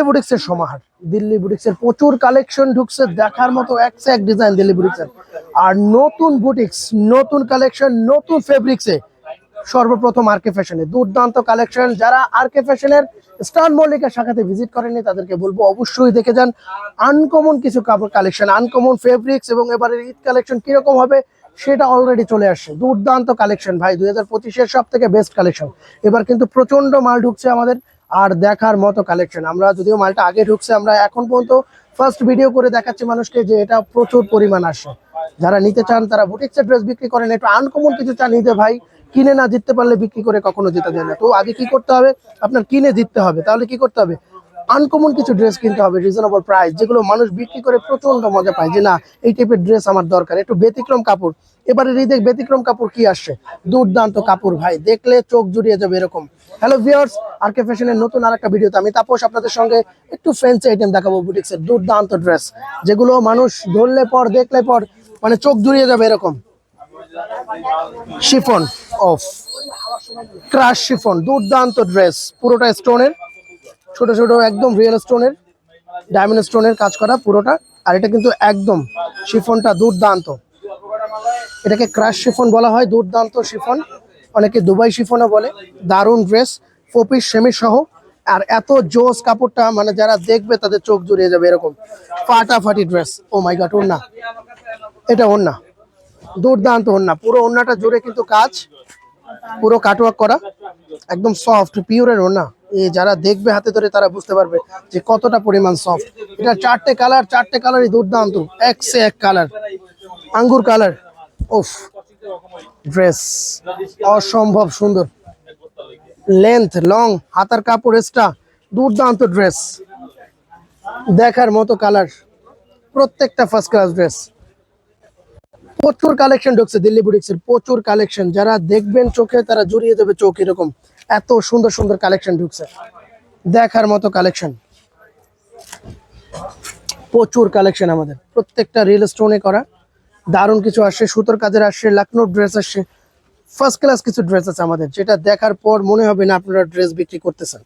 বুটিক্সের সমাহার। দিল্লি বুটিক্সের প্রচুর কালেকশন ঢুকছে, দেখার মতো এক ডিজাইন দিল্লি বুটিক্সের। আর নতুন বুটিক্স, নতুন কালেকশন, নতুন ফেব্রিক্সে সর্বপ্রথম আরকে ফ্যাশনে দুর্দান্ত কালেকশন। যারা আরকে ফ্যাশনের স্টান মল্লিকা শাখাতে ভিজিট করেনি তাদেরকে বলবো অবশ্যই দেখে যান। আনকমন কিছু কাপড় কালেকশন, আনকমন ফেব্রিক্স, এবং এবারের ঈদ কালেকশন কিরকম হবে সেটা অলরেডি চলে আসছে। দুর্দান্ত কালেকশন ভাই, 2025-এর সব থেকে বেস্ট কালেকশন। এবার কিন্তু প্রচন্ড মাল ঢুকছে আমাদের, আর দেখার মতো কালেকশন। আমরা যদিও মালটা আগে ঢুকছে, আমরা এখন পর্যন্ত ফার্স্ট ভিডিও করে দেখাচ্ছি মানুষকে যে এটা প্রচুর পরিমাণ আসে। যারা নিতে চান, তারা বুটিক্সের ড্রেস বিক্রি করেন, একটু আনকমন কিছু চান নিতে ভাই, কিনে না জিততে পারলে বিক্রি করে কখনো জেতা যায় না। তো আগে কি করতে হবে, আপনার কিনে জিততে হবে। তাহলে কি করতে হবে, আনকমন কিছু ড্রেস কিনতে হবে, রিজনেবল প্রাইস, যেগুলো মানুষ বিক্রি করে প্রচন্ড মজা পায় যে না এই টাইপের ড্রেস আমার দরকার। একটু ব্যতিক্রম কাপড়, এবারে ঈদে ব্যতিক্রম কাপড় কি আসছে, দুর্দান্ত কাপড় ভাই, দেখলে চোখ জুড়িয়ে যাবে এরকম। হ্যালো ভিউয়ার্স, আরকে ফ্যাশনের নতুন আরেকটা ভিডিওতে আমি তাপস আপনাদের সঙ্গে একটু ফ্যান্সি আইটেম দেখাবো, বুটিক্সের দুর্দান্ত ড্রেস, যেগুলো মানুষ ধরলে পর দেখলে পর মানে চোখ জুড়িয়ে যাবে এরকম। শিফন অফ ক্রাশ শিফন, দুর্দান্ত ড্রেস, পুরোটা স্টোনের, ছোট ছোট একদম রিয়েল স্টোনের, ডায়মন্ড স্টোনের কাজ করা পুরোটা। আর এটা কিন্তু একদম শিফনটা দুর্দান্ত, এটাকে ক্রাশ শিফন বলা হয়, দুর্দান্ত শিফন, অনেকে দুবাই শিফনও বলে। দারুণ ড্রেস, 4 পিস সেমি সহ। আর এত জোস কাপড়টা, মানে যারা দেখবে তাদের চোখ জুড়িয়ে যাবে এরকম। ফাটাফাটি ড্রেস, ও মাই গড। ওড়না, এটা ওড়না, দুর্দান্ত ওড়না, পুরো ওড়নাটা জুড়ে কিন্তু কাজ, পুরো কাটওয়ার্ক করা, একদম সফট পিওরের ওড়না। এই যারা দেখবে হাতে ধরে তারা বুঝতে পারবে যে কতটা পরিমাণ সফট। এটা চারটে কালারই দুর্দান্ত, এক সে এক কালার, আঙ্গুর কালার। ওফ, ড্রেস অসম্ভব সুন্দর, লেন্থ লং, হাতার কাপড় এক্সট্রা, দুর্দান্ত ড্রেস, দেখার মতো কালার, প্রত্যেকটা ফার্স্ট ক্লাস ড্রেস। প্রচুর কালেকশন ঢুকছে দিল্লি বুটিক্সের, প্রচুর কালেকশন, যারা দেখবেন চোখে তারা জড়িয়ে যাবে চোখ এরকম। এত সুন্দর সুন্দর কালেকশন ঢুকছে, দেখার মতো কালেকশন, প্রচুর কালেকশন আমাদের, প্রত্যেকটা রিয়েল স্টোনে করা, দারুণ কিছু আসছে, সুতোর কাজের আসছে, লখনৌ ড্রেস আসছে, ফার্স্ট ক্লাস কিছু ড্রেস আছে আমাদের, যেটা দেখার পর মনে হবে না আপনারা ড্রেস বিক্রি করতেছেন।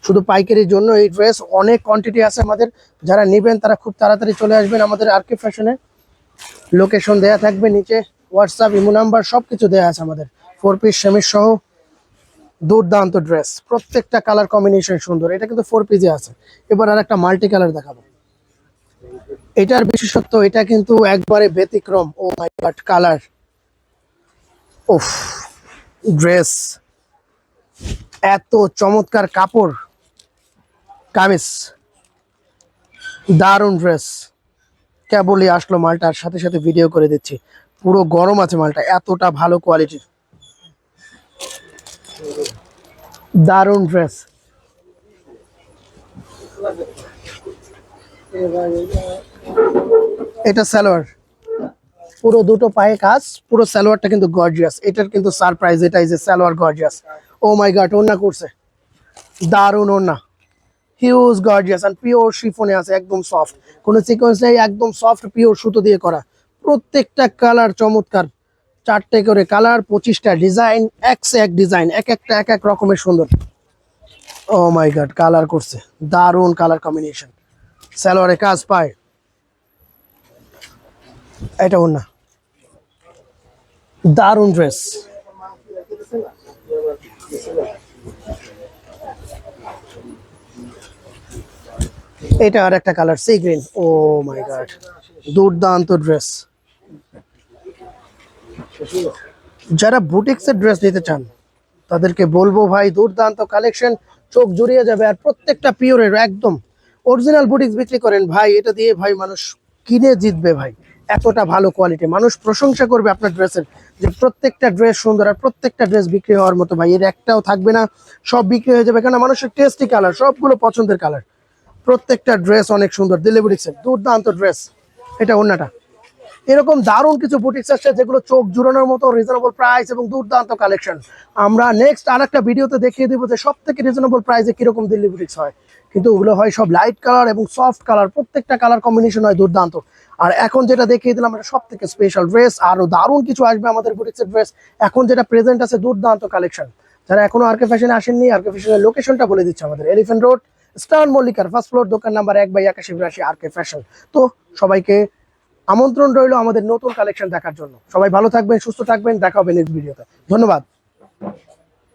শুধু পাইকারির জন্য এই ড্রেস, অনেক কোয়ান্টিটি আছে আমাদের, যারা নেবেন তারা খুব তাড়াতাড়ি চলে আসবেন আমাদের আরকে ফ্যাশনে। লোকেশন দেয়া থাকবে নিচে, হোয়াটসঅ্যাপ ইমো নাম্বার সবকিছু দেয়া আছে আমাদের। 4 পিস সেমি সহ দুর্দান্ত ড্রেস, প্রত্যেকটা কালার কম্বিনেশন সুন্দর। এটা কিন্তু 4 পিসে আছে। এবার আর একটা মাল্টি কালার দেখাবো। এটার বিশেষত্ব, এটা কিন্তু একবারে ব্যতিক্রম। ও মাই গড, কালার, ওফ, ড্রেস, এত চমৎকার কাপড়, কামিজ, দারুণ ড্রেস। কেবলই আসলো মালটার সাথে সাথে ভিডিও করে দিচ্ছি, পুরো গরম আছে মালটা, এতটা ভালো কোয়ালিটির, দারুণ ড্রেস। এটা সালোয়ার, পুরো দুটো পায়ে কাজ, পুরো সালোয়ারটা কিন্তু গর্জিয়াস। এটার কিন্তু সারপ্রাইজ, এটাই যে সালোয়ার গর্জিয়াস। ও মাই গড, ওড়না করছে, দারুণ ওড়না, হিউজ গর্জিয়াস, আর পিওর শিফনে আছে, একদম সফট, কোনো সিকোয়েন্স নেই, একদম সফট পিওর সুতো দিয়ে করা। প্রত্যেকটা কালার চমৎকার, 4টে করে কালার, 25টা ডিজাইন, এক সে এক ডিজাইন, এক একটা এক এক রকমের সুন্দর। ও মাই গড, কালার করছে, দারুণ কালার কম্বিনেশন, সালোয়ারে কাজ পায়। এটা ওড়না, দারুণ ড্রেস, এটা আর একটা কালার সি গ্রিন। ও মাই গড, দুর্দান্ত ড্রেস। যারা বুটিক্সের ড্রেস নিতে চান তাদেরকে বলবো ভাই, দুর্দান্ত কালেকশন, চোখ জুড়িয়ে যাবে। আর প্রত্যেকটা পিওরের, একদম অরিজিনাল বুটিক্স বিক্রি করেন ভাই, এটা দিয়ে ভাই মানুষ কিনে জিতবে ভাই, এতটা ভালো কোয়ালিটি, মানুষ প্রশংসা করবে আপনার ড্রেসের, যে প্রত্যেকটা ড্রেস সুন্দর। আর প্রত্যেকটা ড্রেস বিক্রি হওয়ার মতো ভাই, এর একটাও থাকবে না, সব বিক্রি হয়ে যাবে, কেন মানুষের টেস্টি কালার, সবগুলো পছন্দের কালার। প্রত্যেকটা ড্রেস অনেক সুন্দর, দিল্লি বুটিক্সের দুর্দান্ত ড্রেস। এটা ওড়নাটা, এরকম দারুণ কিছু বুটিক্স আসছে যেগুলো চোখ জুড়ানোর মতো, রিজনেবল প্রাইস এবং দুর্দান্ত কালেকশন। আমরা নেক্সট আরেকটা ভিডিওতে দেখিয়ে দিব যে সব থেকে রিজনেবল প্রাইসে কিরকম দিল্লি বুটিক্স হয়, কিন্তু ওগুলো হয় সব লাইট কালার এবং সফট কালার, প্রত্যেকটা কালার কম্বিনেশন হয় দুর্দান্ত। আর এখন যেটা দেখিয়ে দিলাম এটা সব থেকে স্পেশাল ড্রেস, আরো দারুণ কিছু আসবে আমাদের বুটিক্সের ড্রেস। এখন যেটা প্রেজেন্ট আছে দুর্দান্ত কালেকশন। যারা এখনো আরকে ফ্যাশনে আসেননি, আরকে ফ্যাশনের লোকেশনটা বলে দিচ্ছে, আমাদের এলিফ্যান্ট রোড, স্টার মল্লিকার ফার্স্ট ফ্লোর, দোকান নাম্বার 1/81 আর কে ফ্যাশন। তো সবাইকে আমন্ত্রণ রইল আমাদের নতুন কালেকশন দেখার জন্য। সবাই ভালো থাকবেন, সুস্থ থাকবেন, দেখা হবে নেক্সট ভিডিওতে। ধন্যবাদ।